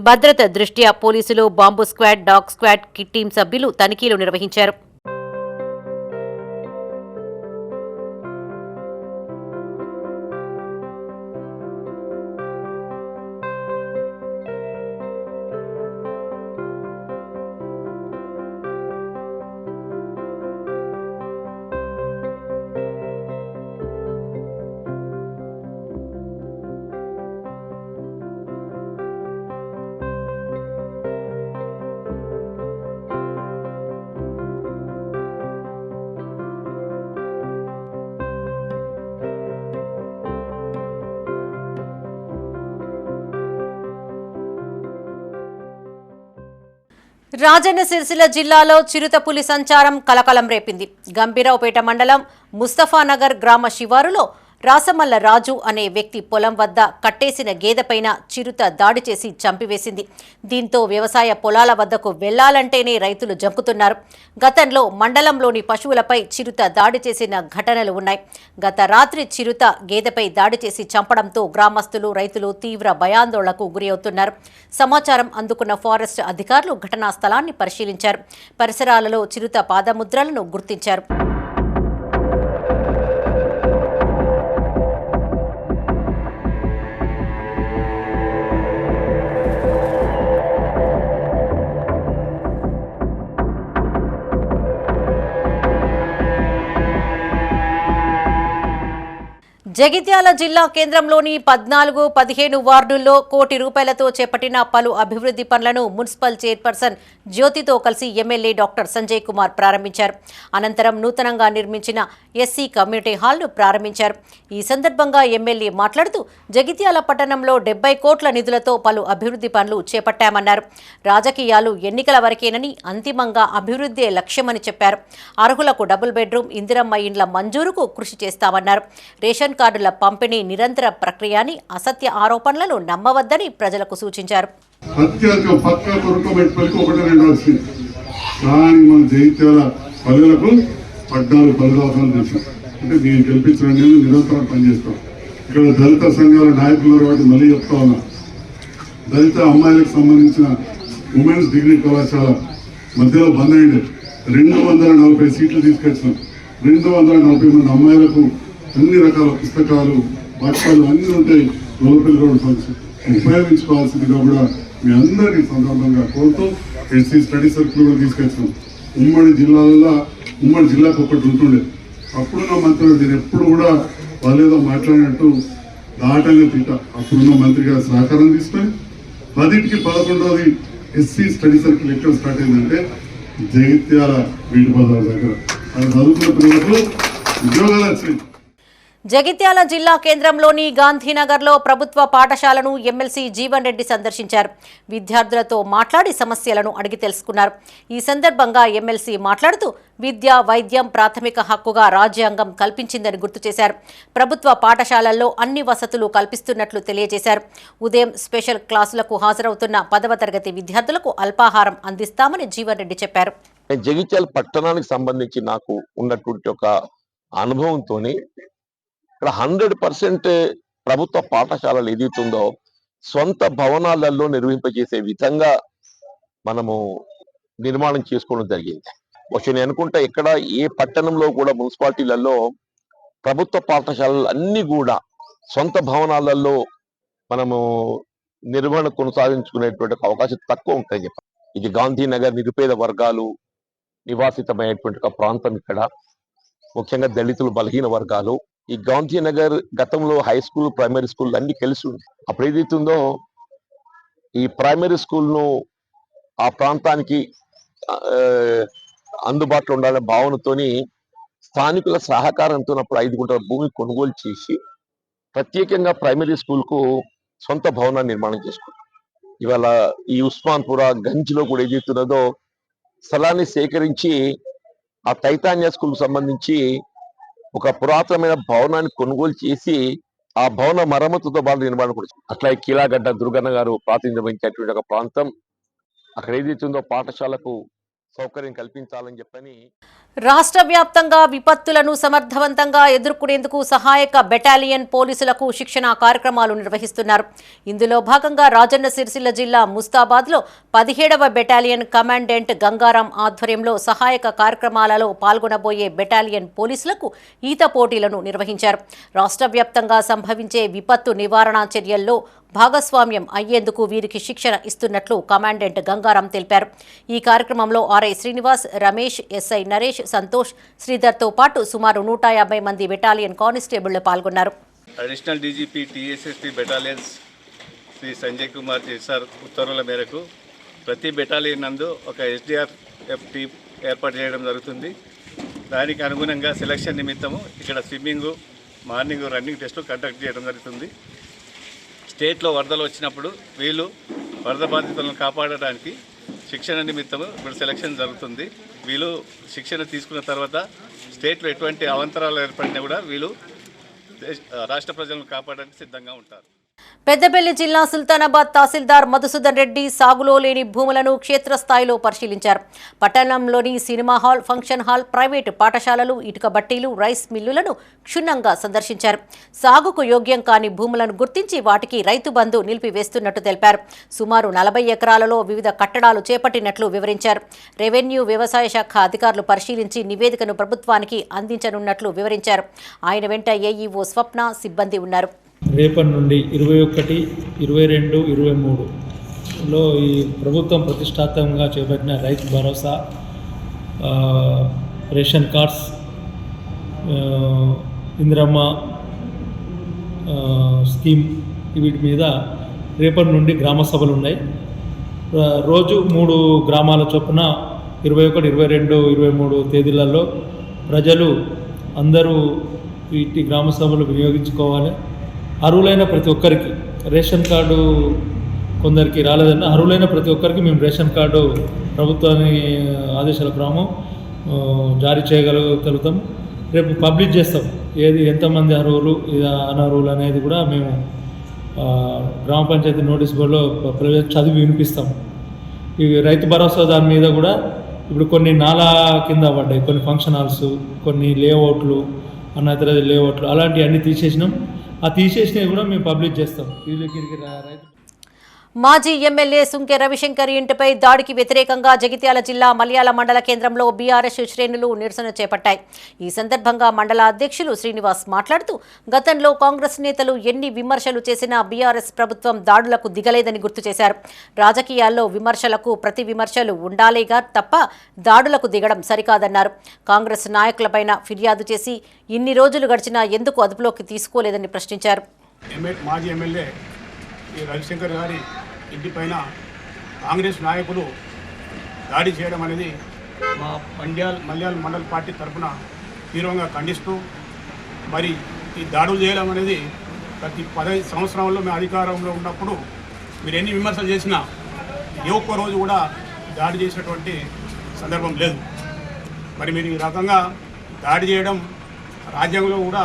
భద్రత దృష్ట్యా పోలీసులు, bomb squad, dog squad team సభ్యులు తనిఖీలు నిర్వహించారు. రాజన్న సిరిసిల్ల జిల్లాలో చిరుతపులి సంచారం కలకలం రేపింది. గంభీరావుపేట మండలం ముస్తఫానగర్ గ్రామ శివారులో రాసమల్ల రాజు అనే వ్యక్తి పొలం వద్ద కట్టేసిన గేదెపైన చిరుత దాడి చేసి చంపివేసింది. దీంతో వ్యవసాయ పొలాల వద్దకు వెళ్లాలంటేనే రైతులు జంకుతున్నారు. గతంలో మండలంలోని పశువులపై చిరుత దాడి చేసిన ఘటనలు ఉన్నాయి. గత రాత్రి చిరుత గేదెపై దాడి చేసి చంపడంతో గ్రామస్తులు, రైతులు తీవ్ర భయాందోళనకు గురి అవుతున్నారు. సమాచారం అందుకున్న ఫారెస్ట్ అధికారులు ఘటనా స్థలాన్ని పరిశీలించారు. పరిసరాలలో చిరుత పాదముద్రలను గుర్తించారు. జగిత్యాల జిల్లా కేంద్రంలోని 14, 15 వార్డుల్లో కోటి రూపాయలతో చేపట్టిన పలు అభివృద్ధి పనులను మున్సిపల్ చైర్పర్సన్ జ్యోతితో కలిసి ఎమ్మెల్యే డాక్టర్ సంజయ్ కుమార్ ప్రారంభించారు. అనంతరం నూతనంగా నిర్మించిన ఎస్సీ కమ్యూనిటీ హాల్ను ప్రారంభించారు. ఈ సందర్భంగా ఎమ్మెల్యే మాట్లాడుతూ జగిత్యాల పట్టణంలో 70 కోట్ల నిధులతో పలు అభివృద్ధి పనులు చేపట్టామన్నారు. రాజకీయాలు ఎన్నికల వరకేనని, అంతిమంగా అభివృద్ధే లక్ష్యమని చెప్పారు. అర్హులకు డబుల్ బెడ్రూమ్, ఇందిరమ్మ ఇండ్ల మంజూరుకు కృషి చేస్తామన్నారు. రేషన్ కార్డుల పంపిణీ నిరంతర ప్రక్రియని, అసత్య ఆరోపణలను నమ్మవద్దని ప్రజలకు సూచించారు. ప్రత్యేక పక్క కొరకబెట్టుకోవడానికి ఒకటి రెండు వచ్చింది, కానీ మన జగిత్యాల పల్లెలకు 14 పల్లెలు చేశాం. అంటే నేను గెలిపించడం నేను నిరంతరం పనిచేస్తాం. ఇక్కడ దళిత సంఘాల నాయకులు కాబట్టి మళ్ళీ చెప్తా ఉన్నా, దళిత అమ్మాయిలకు సంబంధించిన ఉమెన్స్ డిగ్రీ కళాశాల మధ్యలో బంద్ అయింది. 240 సీట్లు తీసుకొచ్చినాం. 240 మంది అమ్మాయిలకు అన్ని రకాల పుస్తకాలు, బట్టలు అన్నీ ఉంటాయి. లోపలి రోడ్ ఫండ్స్ ఉపయోగించుకోవాల్సిందిగా కూడా మీ అందరినీ సందర్భంగా కోరుతూ ఎస్సీ స్టడీ సర్కిల్ కూడా తీసుకొచ్చాం. ఉమ్మడి జిల్లాకు ఒకటి ఉంటుండే. అప్పుడున్న మంత్రి నేను ఎప్పుడు కూడా వాళ్ళేదో మాట్లాడినట్టు దాటంగా తిట్ట. అప్పుడున్న మంత్రి గారి సహకారం తీసుకొని 10కి 11వది ఎస్సీ స్టడీ సర్కిల్ ఎక్కడ స్టార్ట్ అయిందంటే జగిత్యాల వీటి బజార్ దగ్గర. అది చదువుకున్న పిల్లలకు ఉద్యోగాలు వచ్చినాయి. జగిత్యాల జిల్లా కేంద్రంలోని గాంధీనగర్లో ప్రభుత్వ పాఠశాలను ఎమ్మెల్సీ జీవన్ రెడ్డి సందర్శించారు. విద్యార్థులతో మాట్లాడి సమస్యలను అడిగి తెలుసుకున్నారు. ఈ సందర్భంగా ఎమ్మెల్సీ మాట్లాడుతూ విద్య, వైద్యం ప్రాథమిక హక్కుగా రాజ్యాంగం కల్పించిందని గుర్తు చేశారు. ప్రభుత్వ పాఠశాలల్లో అన్ని వసతులు కల్పిస్తున్నట్లు తెలియజేశారు. ఉదయం స్పెషల్ క్లాసులకు హాజరవుతున్న 10వ తరగతి విద్యార్థులకు అల్పాహారం అందిస్తామని జీవన్ రెడ్డి చెప్పారు. జగిత్యాల పట్టణానికి సంబంధించి నాకు ఉన్నటువంటి ఒక అనుభవంతో ఇక్కడ 100% ప్రభుత్వ పాఠశాలలు ఏదైతుందో సొంత భవనాలలో నిర్వహింపజేసే విధంగా మనము నిర్మాణం చేసుకోవడం జరిగింది. బహుశా నేను అనుకుంటా ఇక్కడ ఏ పట్టణంలో కూడా మున్సిపాలిటీలలో ప్రభుత్వ పాఠశాలలు అన్ని కూడా సొంత భవనాలలో మనము నిర్వహణ కొనసాగించుకునేటువంటి అవకాశం తక్కువ ఉంటాయని చెప్పారు. ఇది గాంధీనగర్ నిరుపేద వర్గాలు నివాసితమైనటువంటి ఒక ప్రాంతం. ఇక్కడ ముఖ్యంగా దళితులు, బలహీన వర్గాలు. ఈ గాంధీనగర్ గతంలో హై స్కూల్, ప్రైమరీ స్కూల్ అన్ని కలిసి ఉంది. అప్పుడు ఏదైతుందో ఈ ప్రైమరీ స్కూల్ను ఆ ప్రాంతానికి అందుబాటులో ఉండాలనే భావనతోని స్థానికుల సహకారంతో అప్పుడు 5 గుంటల భూమి కొనుగోలు చేసి ప్రత్యేకంగా ప్రైమరీ స్కూల్కు సొంత భవనాన్ని నిర్మాణం చేసుకున్నాం. ఇవాళ ఈ ఉస్మాన్పుర గంజ్లో కూడా ఏదైతున్నదో స్థలాన్ని సేకరించి ఆ టైటానియా స్కూల్కు సంబంధించి ఒక పురాతనమైన భవనాన్ని కొనుగోలు చేసి ఆ భవన మరమ్మతుతో పాటు నిర్మాణం కూడా. అట్లా కీలాగడ్డ దుర్గన్న గారు ప్రాతినిధ్యం వహించేటువంటి ఒక ప్రాంతం. అక్కడ ఏదైతుందో పాఠశాలకు సౌకర్యం కల్పించాలని చెప్పని రాష్ట్ర వ్యాప్తంగా విపత్తులను సమర్థవంతంగా ఎదుర్కొనేందుకు సహాయక బెటాలియన్ పోలీసులకు శిక్షణ కార్యక్రమాలు నిర్వహిస్తున్నారు. ఇందులో భాగంగా రాజన్న సిరిసిల్ల జిల్లా ముస్తాబాద్లో 17వ బెటాలియన్ కమాండెంట్ గంగారాం ఆధ్వర్యంలో సహాయక కార్యక్రమాలలో పాల్గొనబోయే బెటాలియన్ పోలీసులకు ఈత పోటీలను నిర్వహించారు. రాష్ట్ర వ్యాప్తంగా సంభవించే విపత్తు నివారణ చర్యల్లో భాగస్వామ్యం అయ్యేందుకు వీరికి శిక్షణ ఇస్తున్నట్లు కమాండెంట్ గంగారాం తెలిపారు. ఈ కార్యక్రమంలో ఆర్ఐ శ్రీనివాస్, రమేష్, ఎస్ఐ నరేష్, సంతోష్, శ్రీధర్తో పాటు సుమారు 150 మంది బెటాలియన్ కానిస్టేబుళ్లు పాల్గొన్నారు. Additional DGP TSSP battalions Shri Sanjay Kumar sir ఉత్తర్వుల మేరకు ప్రతి బెటాలియన్ నందు ఒక ఎస్డిఆర్ఎఫ్ టీం ఏర్పాటు చేయడం జరుగుతుంది. దానికి అనుగుణంగా సెలక్షన్ నిమిత్తము ఇక్కడ స్విమ్మింగు, మార్నింగ్ రన్నింగ్ టెస్టులు కండక్ట్ చేయడం జరుగుతుంది. స్టేట్లో వరదలు వచ్చినప్పుడు వీళ్ళు వరద బాధితులను కాపాడడానికి శిక్షణ నిమిత్తము ఇప్పుడు సెలక్షన్ జరుగుతుంది. వీళ్ళు శిక్షణ తీసుకున్న తర్వాత స్టేట్లో ఎటువంటి అవాంతరాలు ఏర్పడినా కూడా వీళ్ళు రాష్ట్ర ప్రజలను కాపాడడానికి సిద్ధంగా ఉంటారు. పెద్దపల్లి జిల్లా సుల్తానాబాద్ తహసీల్దార్ మధుసూదన్ రెడ్డి సాగులో లేని భూములను క్షేత్రస్థాయిలో పరిశీలించారు. పట్టణంలోని cinema hall, function hall, private పాఠశాలలు, ఇటుక బట్టీలు, రైస్ మిల్లులను క్షుణ్ణంగా సందర్శించారు. సాగుకు యోగ్యం కాని భూములను గుర్తించి వాటికి రైతు బంధు నిలిపివేస్తున్నట్టు తెలిపారు. సుమారు 40 ఎకరాలలో వివిధ కట్టడాలు చేపట్టినట్లు వివరించారు. రెవెన్యూ, వ్యవసాయ శాఖ అధికారులు పరిశీలించి నివేదికను ప్రభుత్వానికి అందించనున్నట్లు వివరించారు. ఆయన వెంట ఏఈఓ స్వప్న, సిబ్బంది ఉన్నారు. రేపటి నుండి 21, 22, 23లో ఈ ప్రభుత్వం ప్రతిష్టాత్మకంగా చేపట్టిన Rythu Bharosa, ration cards, Indiramma scheme వీటి మీద రేపటి నుండి గ్రామ సభలు ఉన్నాయి. రోజు 3 గ్రామాల చొప్పున 21, 22, 23 తేదీలలో ప్రజలు అందరూ వీటి గ్రామ సభలు వినియోగించుకోవాలి. అర్హులైన ప్రతి ఒక్కరికి రేషన్ కార్డు, కొందరికి రాలేదన్న అర్హులైన ప్రతి ఒక్కరికి మేము రేషన్ కార్డు ప్రభుత్వాన్ని ఆదేశాల క్రమం జారీ చేయగలుగుతాం. రేపు పబ్లిష్ చేస్తాం ఏది ఎంతమంది అర్హులు, అనర్హులు అనేది కూడా మేము గ్రామ పంచాయతీ నోటీస్ బోర్డులో చదివి వినిపిస్తాం. ఈ రైతు భరోసా దాని మీద కూడా ఇప్పుడు కొన్ని నాలా కింద పడ్డాయి, కొన్ని ఫంక్షన్ హాల్స్, కొన్ని లేఅవుట్లు, అన్నతర లేఅవుట్లు అలాంటివి అన్నీ తీసేసినాం. ఆ తీసేసినవి కూడా మేము పబ్లిష్ చేస్తాం. రైతు మాజీ ఎమ్మెల్యే సుంకె రవిశంకర్ ఇంటిపై దాడికి వ్యతిరేకంగా జగిత్యాల జిల్లా మల్యాల మండల కేంద్రంలో బీఆర్ఎస్ శ్రేణులు నిరసన చేపట్టాయి. ఈ సందర్భంగా మండల అధ్యక్షులు శ్రీనివాస్ మాట్లాడుతూ గతంలో కాంగ్రెస్ నేతలు ఎన్ని విమర్శలు చేసినా బీఆర్ఎస్ ప్రభుత్వం దాడులకు దిగలేదని గుర్తు చేశారు. రాజకీయాల్లో విమర్శలకు ప్రతి విమర్శలు ఉండాలేగా తప్ప దాడులకు దిగడం సరికాదన్నారు. కాంగ్రెస్ నాయకులపైన ఫిర్యాదు చేసి ఇన్ని రోజులు గడిచినా ఎందుకు అదుపులోకి తీసుకోలేదని ప్రశ్నించారు. మాజీ ఎమ్మెల్యే రవిశంకర్ గారి ఇంటిపైన కాంగ్రెస్ నాయకులు దాడి చేయడం అనేది మా మల్యాల మండల పార్టీ తరఫున తీవ్రంగా ఖండిస్తూ, మరి ఈ దాడులు చేయడం అనేది ప్రతి 15 సంవత్సరాల్లో మేము అధికారంలో ఉన్నప్పుడు మీరు ఎన్ని విమర్శలు చేసినా ఏ ఒక్క రోజు కూడా దాడి చేసినటువంటి సందర్భం లేదు. మరి మీరు ఈ రకంగా దాడి చేయడం రాజ్యాంగంలో కూడా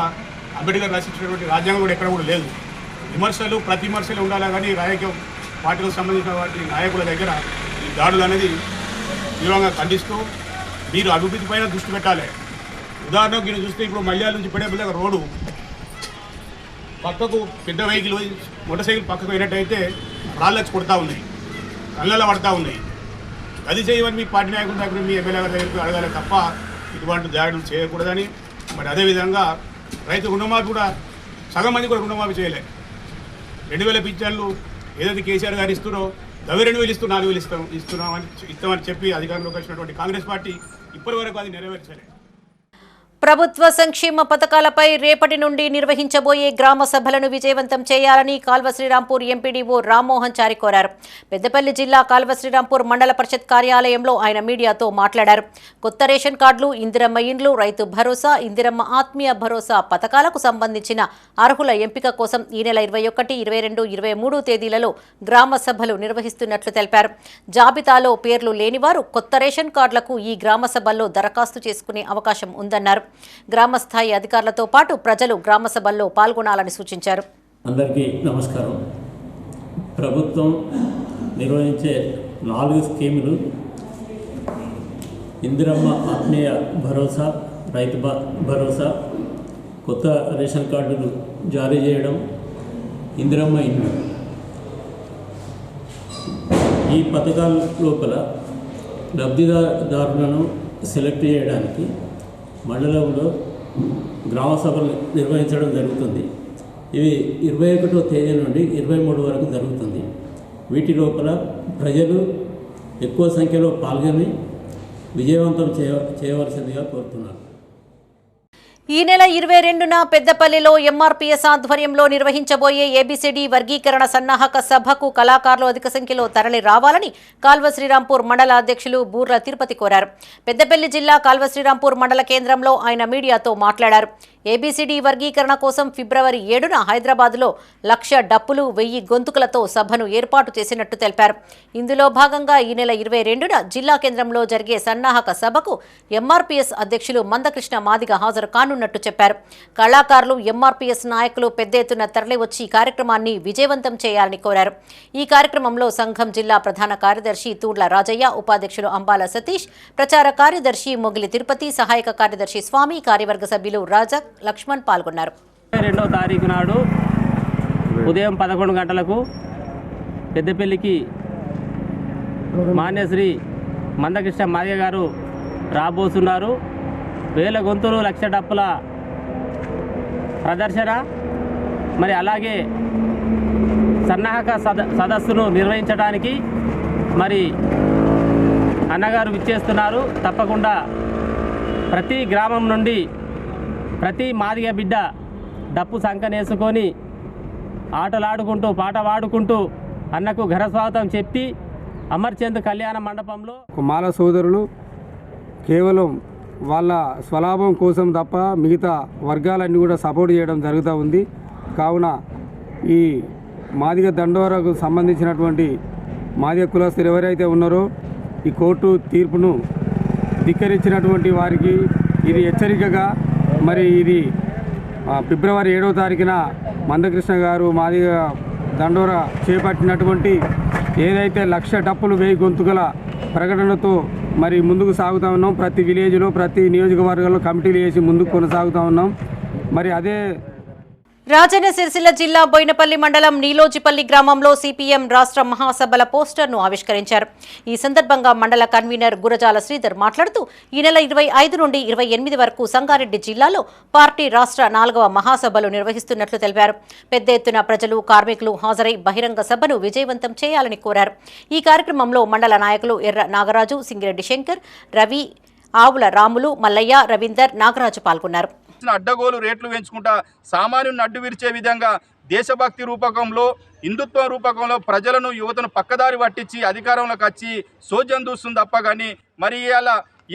అంబేద్కర్ రచించినటువంటి రాజ్యాంగం కూడా ఎక్కడ కూడా లేదు. విమర్శలు ప్రతి విమర్శలు ఉండాలి, కానీ రాజకీయ పార్టీలకు సంబంధించిన వాటి నాయకుల దగ్గర ఈ దాడులు అనేది తీవ్రంగా ఖండిస్తూ మీరు అభివృద్ధి పైన దృష్టి పెట్టాలి. ఉదాహరణకు మీరు చూస్తే ఇప్పుడు మల్యాల నుంచి పెడేపల్లి రోడ్డు పక్కకు పెద్ద వెహికల్ మోటార్ సైకిల్ పక్కకు అయినట్టయితే రాళ్ళకి కొడతా ఉన్నాయి, కళ్ళల్లో పడతా ఉన్నాయి. అది చేయమని మీ పార్టీ నాయకుల దగ్గర, మీ ఎమ్మెల్యే గారి దగ్గరికి అడగాలి తప్ప ఇటువంటి దాడులు చేయకూడదని. మరి అదేవిధంగా రైతు రుణమాఫీ కూడా సగం మంది కూడా రుణమాఫీ చేయలే. 2000 పింఛన్లు ఏదైతే కేసీఆర్ గారు ఇస్తున్నారో 2,000 ఇస్తూ 4,000 ఇస్తామని చెప్పి అధికారంలోకి వచ్చినటువంటి కాంగ్రెస్ పార్టీ ఇప్పటి వరకు అది నెరవేర్చలేదు. ప్రభుత్వ సంక్షేమ పథకాలపై రేపటి నుండి నిర్వహించబోయే గ్రామ సభలను విజయవంతం చేయాలని కాల్వ శ్రీరాంపూర్ ఎంపీడీఓ రామ్మోహన్ చారి కోరారు. పెద్దపల్లి జిల్లా కాల్వ శ్రీరాంపూర్ మండల పరిషత్ కార్యాలయంలో ఆయన మీడియాతో మాట్లాడారు. కొత్త రేషన్ కార్డులు, ఇందిరమ్మ ఇండ్లు, రైతు భరోసా, ఇందిరమ్మ ఆత్మీయ భరోసా పథకాలకు సంబంధించిన అర్హుల ఎంపిక కోసం ఈ నెల 21, 22, 23 తేదీలలో గ్రామ సభలు నిర్వహిస్తున్నట్లు తెలిపారు. జాబితాలో పేర్లు లేనివారు కొత్త రేషన్ కార్డులకు ఈ గ్రామ సభల్లో దరఖాస్తు చేసుకునే అవకాశం ఉందన్నారు. గ్రామస్థాయి అధికారులతో పాటు ప్రజలు గ్రామ సభల్లో పాల్గొనాలని సూచించారు. అందరికీ నమస్కారం. ప్రభుత్వం నిర్వహించే 4 స్కీములు ఇందిరమ్మ ఆత్మీయ భరోసా, రైతు భరోసా, కొత్త రేషన్ కార్డులు జారీ చేయడం, ఇందిరమ్మ ఇల్లు. ఈ పథకాల లోపల లబ్ధిదారులను సెలెక్ట్ చేయడానికి మండలంలో గ్రామ సభలు నిర్వహించడం జరుగుతుంది. ఇవి 21వ తేదీ నుండి 23 వరకు జరుగుతుంది. వీటి లోపల ప్రజలు ఎక్కువ సంఖ్యలో పాల్గొని విజయవంతం చేయవలసిందిగా కోరుతున్నాను. ఈ నెల 22న పెద్దపల్లిలో ఎంఆర్పీఎస్ ఆధ్వర్యంలో నిర్వహించబోయే ఏబీసీడీ వర్గీకరణ సన్నాహక సభకు కళాకారులు అధిక సంఖ్యలో తరలి రావాలని కాల్వ శ్రీరాంపూర్ మండల అధ్యక్షులు బూర్ల తిరుపతి కోరారు. పెద్దపల్లి జిల్లా కాల్వ శ్రీరాంపూర్ మండల కేంద్రంలో ఆయన మీడియాతో మాట్లాడారు. ఏబీసీడీ వర్గీకరణ కోసం ఫిబ్రవరి 7న హైదరాబాద్లో 1,00,000 డప్పులు, 1000 గొంతుకలతో సభను ఏర్పాటు చేసినట్టు తెలిపారు. ఇందులో భాగంగా ఈ నెల 22న జిల్లా కేంద్రంలో జరిగే సన్నాహక సభకు ఎంఆర్పీఎస్ అధ్యక్షులు మందకృష్ణ మాదిగ హాజరు కానున్నట్టు చెప్పారు. కళాకారులు, ఎంఆర్పీఎస్ నాయకులు పెద్ద ఎత్తున తరలివచ్చి ఈ కార్యక్రమాన్ని విజయవంతం చేయాలని కోరారు. ఈ కార్యక్రమంలో సంఘం జిల్లా ప్రధాన కార్యదర్శి తూడ్ల రాజయ్య, ఉపాధ్యక్షులు అంబాల సతీష్, ప్రచార కార్యదర్శి మొగిలి తిరుపతి, సహాయక కార్యదర్శి స్వామి, కార్యవర్గ సభ్యులు రాజా, లక్ష్మణ్ పాల్గొన్నారు. 22వ తారీఖు నాడు ఉదయం 11 గంటలకు పెద్దపల్లికి మాన్యశ్రీ మందకృష్ణ మాదిగ గారు రాబోతున్నారు. 1000 గొంతులు, 1,00,000 డప్పుల ప్రదర్శన, మరి అలాగే సన్నాహక సదస్సును నిర్వహించడానికి మరి అన్నగారు విచ్చేస్తున్నారు. తప్పకుండా ప్రతి గ్రామం నుండి ప్రతి మాదిగ బిడ్డ డప్పు సంకనేసుకొని ఆటలాడుకుంటూ పాట పాడుకుంటూ అన్నకు ఘన స్వాగతం చెప్పి అమర్చంద్ కళ్యాణ మండపంలో మాల సోదరులు కేవలం వాళ్ళ స్వలాభం కోసం తప్ప మిగతా వర్గాలన్నీ కూడా సపోర్ట్ చేయడం జరుగుతూ ఉంది. కావున ఈ మాదిగ దండోరకు సంబంధించినటువంటి మాదిగ కులస్తులు ఎవరైతే ఉన్నారో ఈ కోర్టు తీర్పును ధిక్కరించినటువంటి వారికి ఇది హెచ్చరికగా, మరి ఇది ఫిబ్రవరి 7వ తారీఖున మందకృష్ణ గారు మాదిగ దండోరా చేపట్టినటువంటి ఏదైతే 1,00,000 డప్పులు 1000 గొంతుకల ప్రకటనతో మరి ముందుకు సాగుతూ ఉన్నాం. ప్రతి విలేజ్లో, ప్రతి నియోజకవర్గంలో కమిటీలు వేసి ముందుకు కొనసాగుతూ ఉన్నాం. మరి అదే రాజన్న సిరిసిల్ల జిల్లా బోయినపల్లి మండలం నీలోజిపల్లి గ్రామంలో సిపిఎం రాష్ట్ర మహాసభల పోస్టర్ను ఆవిష్కరించారు. ఈ సందర్భంగా మండల కన్వీనర్ గురజాల శ్రీధర్ మాట్లాడుతూ ఈ నెల 25 నుండి 28 వరకు సంగారెడ్డి జిల్లాలో పార్టీ రాష్ట్ర 4వ మహాసభలు నిర్వహిస్తున్నట్లు తెలిపారు. పెద్ద ఎత్తున ప్రజలు, కార్మికులు హాజరై బహిరంగ సభను విజయవంతం చేయాలని కోరారు. ఈ కార్యక్రమంలో మండల నాయకులు ఎర్ర నాగరాజు, సింగిరెడ్డి శంకర్, రవి, ఆవుల రాములు, మల్లయ్య, రవీందర్, నాగరాజు పాల్గొన్నారు. అడ్డగోలు రేట్లు పెంచుకుంటా సామాన్యుని అడ్డు విరిచే విధంగా దేశభక్తి రూపకంలో, హిందుత్వ రూపకంలో ప్రజలను, యువతను పక్కదారి పట్టించి అధికారంలోకి వచ్చి సోద్యం చూస్తుంది తప్ప కానీ మరి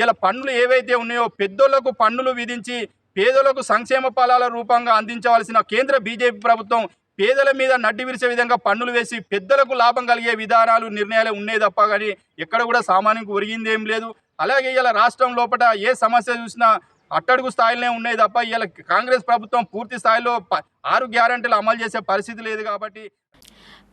ఇలా పన్నులు ఏవైతే ఉన్నాయో పెద్దోళ్లకు పన్నులు విధించి పేదలకు సంక్షేమ ఫలాల రూపంగా అందించవలసిన కేంద్ర బీజేపీ ప్రభుత్వం పేదల మీద నడ్డి విరిచే విధంగా పన్నులు వేసి పెద్దలకు లాభం కలిగే విధానాలు, నిర్ణయాలు ఉన్నాయి తప్ప కానీ ఎక్కడ కూడా సామాన్యునికి ఒరిగిందేం లేదు. అలాగే ఇలా రాష్ట్రం లోపల ఏ సమస్య చూసినా అట్టడుగు స్థాయిలోనే ఉన్నాయి తప్ప ఇలా కాంగ్రెస్ ప్రభుత్వం పూర్తి స్థాయిలో 6 గ్యారెంటీలు అమలు చేసే పరిస్థితి లేదు. కాబట్టి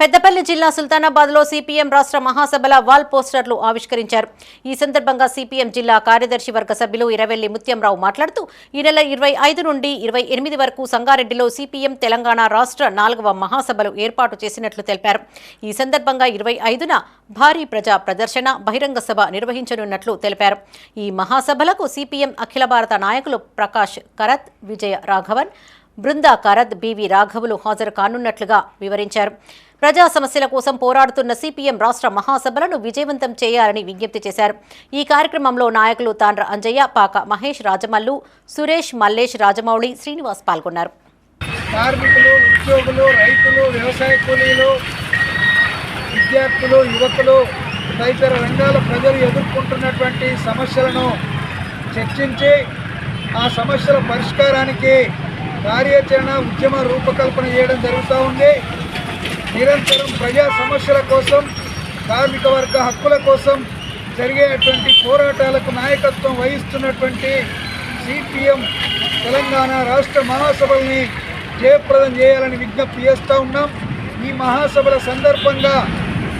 పెద్దపల్లి జిల్లా సుల్తానాబాద్లో సిపిఎం రాష్ట్ర మహాసభల వాల్ పోస్టర్లు ఆవిష్కరించారు. ఈ సందర్భంగా సిపిఎం జిల్లా కార్యదర్శి వర్గ సభ్యులు ఇరవెల్లి ముత్యంరావు మాట్లాడుతూ ఈ నెల 25 నుండి 28 వరకు సంగారెడ్డిలో సిపిఎం తెలంగాణ రాష్ట్ర 4వ మహాసభలు ఏర్పాటు చేసినట్లు తెలిపారు. ఈ సందర్భంగా 25న భారీ ప్రజా ప్రదర్శన బహిరంగ సభ నిర్వహించనున్నట్లు తెలిపారు. ఈ మహాసభలకు సిపిఎం అఖిల భారత నాయకులు ప్రకాష్ కరత్, విజయ రాఘవన్, బృందా కరత్, బివి రాఘవులు హాజరు కానున్నట్లుగా వివరించారు. ప్రజా సమస్యల కోసం పోరాడుతున్న సిపిఎం రాష్ట్ర మహాసభలను విజయవంతం చేయాలని విజ్ఞప్తి చేశారు. ఈ కార్యక్రమంలో నాయకులు తాండ్ర అంజయ్య, పాక మహేష్, రాజమల్లు, సురేష్, మల్లేష్, రాజమౌళి, శ్రీనివాస్ పాల్గొన్నారు. కార్మికులు, ఉద్యోగులు, రైతులు, వ్యవసాయ కూలీలు, విద్యార్థులు, యువకులు తదితర రంగాల ప్రజలు ఎదుర్కొంటున్నటువంటి సమస్యలను చర్చించి ఆ సమస్యల పరిష్కారానికి కార్యాచరణ ఉద్యమ రూపకల్పన చేయడం జరుగుతూ ఉంది. నిరంతరం ప్రజా సమస్యల కోసం, కార్మిక వర్గ హక్కుల కోసం జరిగేటువంటి పోరాటాలకు నాయకత్వం వహిస్తున్నటువంటి సిపిఎం తెలంగాణ రాష్ట్ర మహాసభల్ని జయప్రదం చేయాలని విజ్ఞప్తి చేస్తూ ఉన్నాం. ఈ మహాసభల సందర్భంగా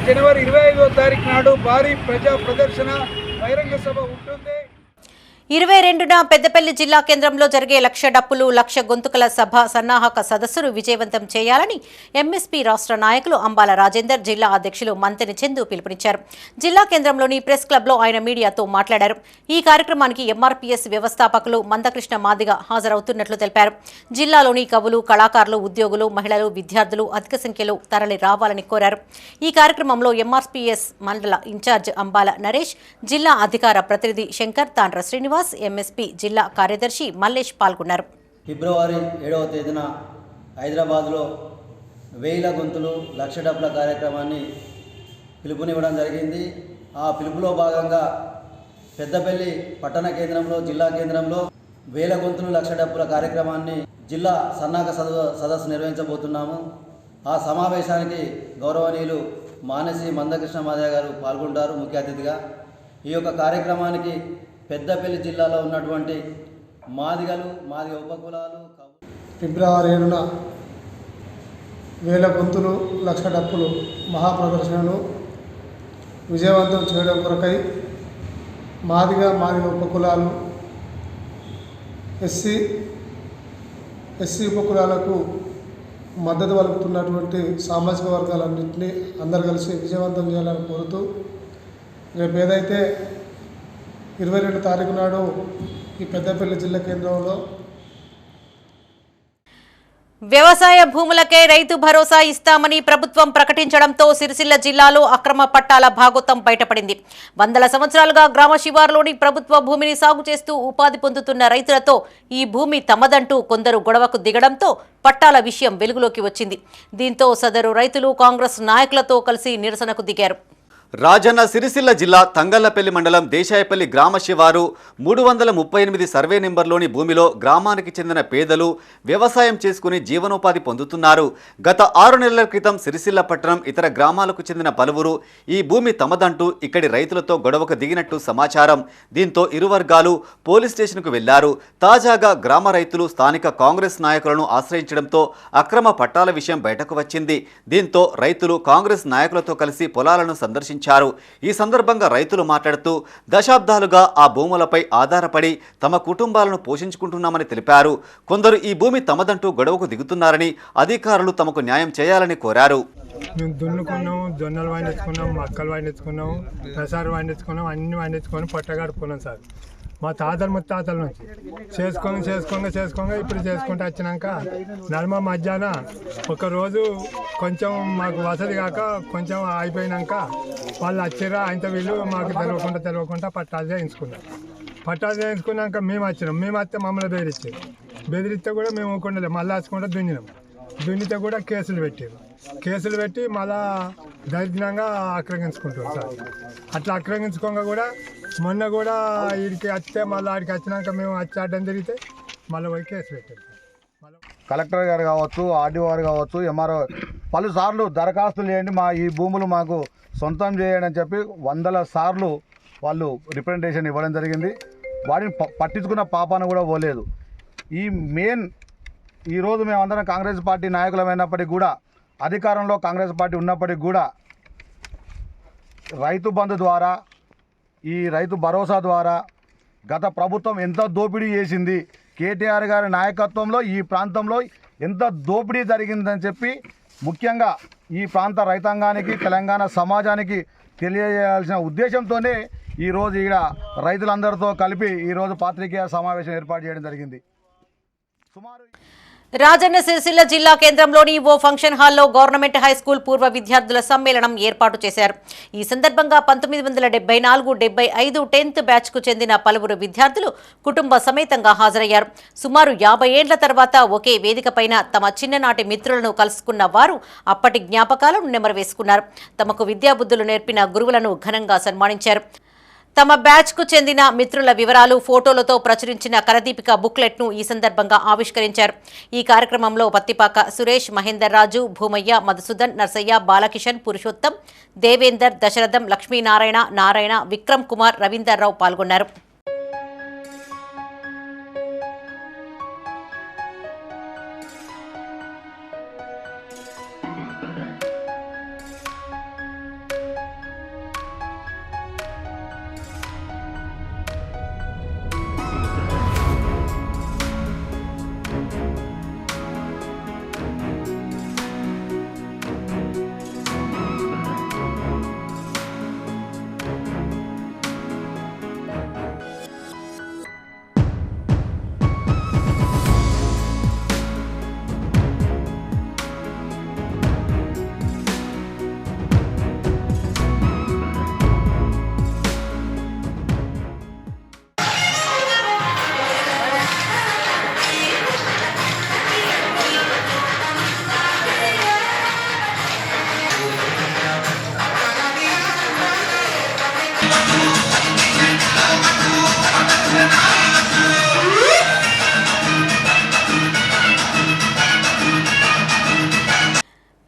జనవరి 25వ తారీఖు నాడు భారీ ప్రజా ప్రదర్శన బహిరంగ సభ ఉంటుంది. 22న పెద్దపల్లి జిల్లా కేంద్రంలో జరిగే 1,00,000 డప్పులు 1,00,000 గొంతుకల సభ సన్నాహక సదస్సును విజయవంతం చేయాలని ఎంఎస్పీ రాష్ట్ర నాయకులు అంబాల రాజేందర్, జిల్లా అధ్యక్షులు మంతెని చందు పిలుపునిచ్చారు. జిల్లా కేంద్రంలోని ప్రెస్ క్లబ్లో ఆయన మీడియాతో మాట్లాడారు. ఈ కార్యక్రమానికి ఎంఆర్పీఎస్ వ్యవస్థాపకులు మందకృష్ణ మాదిగ హాజరవుతున్నట్లు తెలిపారు. జిల్లాలోని కవులు, కళాకారులు, ఉద్యోగులు, మహిళలు, విద్యార్థులు అధిక సంఖ్యలో తరలి రావాలని కోరారు. ఈ కార్యక్రమంలో ఎంఆర్పీఎస్ మండల ఇన్ఛార్జ్ అంబాల నరేష్, జిల్లా అధికార ప్రతినిధి శంకర్, తాండ్ర శ్రీనివాస్, ఎంఎస్పీ జిల్లా కార్యదర్శి మల్లేష్ పాల్గొన్నారు. ఫిబ్రవరి 7వ తేదీన హైదరాబాద్లో 1000 గొంతులు 1,00,000 డప్పుల కార్యక్రమాన్ని పిలుపునివ్వడం జరిగింది. ఆ పిలుపులో భాగంగా పెద్దపల్లి పట్టణ కేంద్రంలో, జిల్లా కేంద్రంలో 1000 గొంతులు 1,00,000 డప్పుల కార్యక్రమాన్ని జిల్లా సన్నాహక సదస్సు నిర్వహించబోతున్నాము. ఆ సమావేశానికి గౌరవనీయులు మానసి మందకృష్ణ మాదయ్య గారు పాల్గొంటారు ముఖ్య అతిథిగా. ఈ యొక్క కార్యక్రమానికి పెద్దపల్లి జిల్లాలో ఉన్నటువంటి మాదిగలు, మాదిగ ఉపకులాలు ఫిబ్రవరి 7న 1000 గొంతులు 1,00,000 డప్పులు మహాప్రదర్శనను విజయవంతం చేయడం కొరకై మాదిగ ఉపకులాలు, ఎస్సీ ఉపకులాలకు మద్దతు పలుకుతున్నటువంటి సామాజిక వర్గాలన్నింటినీ అందరు కలిసి విజయవంతం చేయాలని కోరుతూ రేపు ఏదైతే 22 తారీఖు నాడు ఈ పెద్దపల్లి జిల్లా కేంద్రంలో వ్యవసాయ భూములకే రైతు భరోసా ఇస్తామని ప్రభుత్వం ప్రకటించడంతో సిరిసిల్ల జిల్లాలో అక్రమ పట్టాల భాగోతం బయటపడింది. వందల సంవత్సరాలుగా గ్రామ శివారులోని ప్రభుత్వ భూమిని సాగు చేస్తూ ఉపాధి పొందుతున్న రైతులతో ఈ భూమి తమదంటూ కొందరు గొడవకు దిగడంతో పట్టాల విషయం వెలుగులోకి వచ్చింది. దీంతో సదరు రైతులు కాంగ్రెస్ నాయకులతో కలిసి నిరసనకు దిగారు. రాజన్న సిరిసిల్ల జిల్లా తంగళ్లపల్లి మండలం దేశాయపల్లి గ్రామ శివారు 338 సర్వే నెంబర్లోని భూమిలో గ్రామానికి చెందిన పేదలు వ్యవసాయం చేసుకుని జీవనోపాధి పొందుతున్నారు. గత 6 నెలల క్రితం సిరిసిల్ల పట్టణం ఇతర గ్రామాలకు చెందిన పలువురు ఈ భూమి తమదంటూ ఇక్కడి రైతులతో గొడవకు దిగినట్టు సమాచారం. దీంతో ఇరు వర్గాలు పోలీస్ స్టేషన్కు వెళ్లారు. తాజాగా గ్రామ రైతులు స్థానిక కాంగ్రెస్ నాయకులను ఆశ్రయించడంతో అక్రమ పట్టాల విషయం బయటకు వచ్చింది. దీంతో రైతులు కాంగ్రెస్ నాయకులతో కలిసి పొలాలను సందర్శించారు. ఈ సందర్భంగా రైతులు మాట్లాడుతూ దశాబ్దాలుగా ఆ భూములపై ఆధారపడి తమ కుటుంబాలను పోషించుకుంటున్నామని తెలిపారు. కొందరు ఈ భూమి తమదంటూ గొడవకు దిగుతున్నారని అధికారులు తమకు న్యాయం చేయాలని కోరారు. మేము దున్నుకున్నాము, జొన్నలు పండించుకున్నాము, మక్కలు పండించుకున్నాము, పెసరు పండించుకున్నాము, అన్ని పండించుకొని పొట్టగడుపుకున్నాం సార్. మా తాతలు ముత్తాతల నుంచి చేసుకోంగా ఇప్పుడు చేసుకుంటూ వచ్చినాక నడుమ మధ్యాహ్నం ఒకరోజు కొంచెం మాకు వసతి కాక కొంచెం అయిపోయినాక వాళ్ళు వచ్చిరా ఆయనతో వీళ్ళు మాకు తెలియకుండా పట్టాలు చేయించుకున్నాక మేము వచ్చినాం. మేము వస్తే మమ్మల్ని బెదిరిస్తే కూడా మేము ఊకుండలేము. మళ్ళీ వచ్చకుండా దున్నితే కూడా కేసులు పెట్టి మళ్ళా దరిద్రంగా ఆక్రమించుకుంటారు సార్. అట్లా ఆక్రమించుకోగా కూడా మొన్న కూడా వీడికి వస్తే మళ్ళీ ఆడికి వచ్చినాక మేము వచ్చి అడ్డం తిరిగితే మళ్ళీ పోయి కేసు పెట్టారు. కలెక్టర్ గారు కావచ్చు, ఆర్డీఓ గారు కావచ్చు, ఎంఆర్ఓ పలుసార్లు దరఖాస్తులు చేయండి, మా ఈ భూములు మాకు సొంతం చేయండి అని చెప్పి 100 సార్లు వాళ్ళు రిప్రజెంటేషన్ ఇవ్వడం జరిగింది. వాటిని పట్టించుకున్న పాపాన కూడా పోలేదు. ఈరోజు మేమందరం కాంగ్రెస్ పార్టీ నాయకులమైనప్పటికీ కూడా అధికారంలో కాంగ్రెస్ పార్టీ ఉన్నప్పటికీ కూడా రైతు బంధు ద్వారా, ఈ రైతు భరోసా ద్వారా గత ప్రభుత్వం ఎంత దోపిడీ చేసింది, కేటీఆర్ గారి నాయకత్వంలో ఈ ప్రాంతంలో ఎంత దోపిడీ జరిగిందని చెప్పి ముఖ్యంగా ఈ ప్రాంత రైతాంగానికి, తెలంగాణ సమాజానికి తెలియజేయాల్సిన ఉద్దేశంతోనే ఈరోజు ఇక్కడ రైతులందరితో కలిపి ఈరోజు పాత్రికేయ సమావేశం ఏర్పాటు చేయడం జరిగింది. రాజన్న సిరిసిల్ల జిల్లా కేంద్రంలోని ఓ ఫంక్షన్ హాల్లో గవర్నమెంట్ హై స్కూల్ పూర్వ విద్యార్థుల సమ్మేళనం ఏర్పాటు చేశారు. ఈ సందర్భంగా 1974-75 10th బ్యాచ్కు చెందిన పలువురు విద్యార్థులు కుటుంబ సమేతంగా హాజరయ్యారు. సుమారు 50 ఏండ్ల తర్వాత ఒకే వేదికపైన తమ చిన్ననాటి మిత్రులను కలుసుకున్న వారు అప్పటి జ్ఞాపకాలను నెమరవేసుకున్నారు. తమకు విద్యాబుద్ధులు నేర్పిన గురువులను ఘనంగా సన్మానించారు. తమ బ్యాచ్కు చెందిన మిత్రుల వివరాలు ఫోటోలతో ప్రచురించిన కరదీపిక బుక్లెట్ను ఈ సందర్భంగా ఆవిష్కరించారు. ఈ కార్యక్రమంలో పత్తిపాక సురేష్, మహేందర్ రాజు, భూమయ్య, మధుసూదన్, నర్సయ్య, బాలకిషన్, పురుషోత్తం, దేవేందర్, దశరథం, లక్ష్మీనారాయణ, నారాయణ, విక్రమ్ కుమార్, రవీందర్ రావు పాల్గొన్నారు.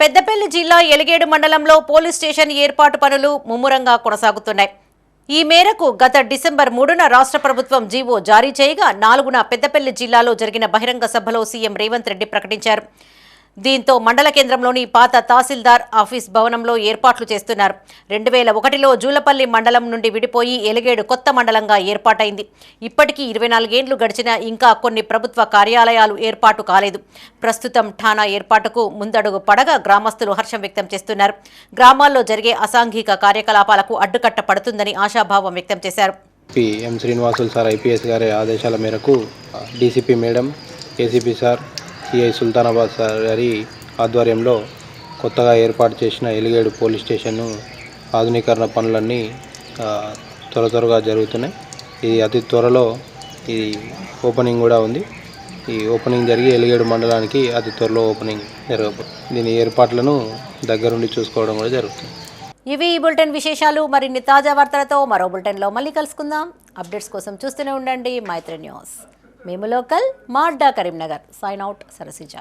పెద్దపల్లి జిల్లా ఎలిగేడు మండలంలో పోలీస్ స్టేషన్ ఏర్పాటు పనులు ముమ్మరంగా కొనసాగుతున్నాయి. ఈ మేరకు గత డిసెంబర్ 3న రాష్ట్ర ప్రభుత్వం జీవో జారీ చేయగా 4న పెద్దపల్లి జిల్లాలో జరిగిన బహిరంగ సభలో సీఎం రేవంత్ రెడ్డి ప్రకటించారు. దీంతో మండల కేంద్రంలోని పాత తహసీల్దార్ ఆఫీస్ భవనంలో ఏర్పాట్లు చేస్తున్నారు. 2001లో జూలపల్లి మండలం నుండి విడిపోయి ఎలిగేడు కొత్త మండలంగా ఏర్పాటైంది. ఇప్పటికీ 24 ఏండ్లు గడిచినా ఇంకా కొన్ని ప్రభుత్వ కార్యాలయాలు ఏర్పాటు కాలేదు. ప్రస్తుతం ఠాణా ఏర్పాటుకు ముందడుగు పడగా గ్రామస్తులు హర్షం వ్యక్తం చేస్తున్నారు. గ్రామాల్లో జరిగే అసాంఘిక కార్యకలాపాలకు అడ్డుకట్ట పడుతుందని ఆశాభావం వ్యక్తం చేశారు. ఎం శ్రీనివాసులు సార్ ఐపీఎస్ గారి ఆదేశాల మేరకు DCP madam, ACP sir, CI Sultanabad sir గారి ఆధ్వర్యంలో కొత్తగా ఏర్పాటు చేసిన ఎలిగేడు పోలీస్ స్టేషన్ను ఆధునీకరణ పనులన్నీ త్వరగా జరుగుతున్నాయి. ఇది అతి త్వరలో ఈ ఓపెనింగ్ కూడా ఉంది. ఈ ఓపెనింగ్ జరిగి ఎలిగేడు మండలానికి అతి త్వరలో ఓపెనింగ్ జరగబోతుంది. దీని ఏర్పాట్లను దగ్గరుండి చూసుకోవడం కూడా జరుగుతుంది. ఇవి ఈ బులెటిన్ విశేషాలు. మరిన్ని తాజా వార్తలతో మరో బులెటిన్లో మళ్ళీ కలుసుకుందాం. అప్డేట్స్ కోసం చూస్తూనే ఉండండి మైత్రి న్యూస్. మేము లోకల్, మా అడ్డా కరీంనగర్. Sign out, Sarasija.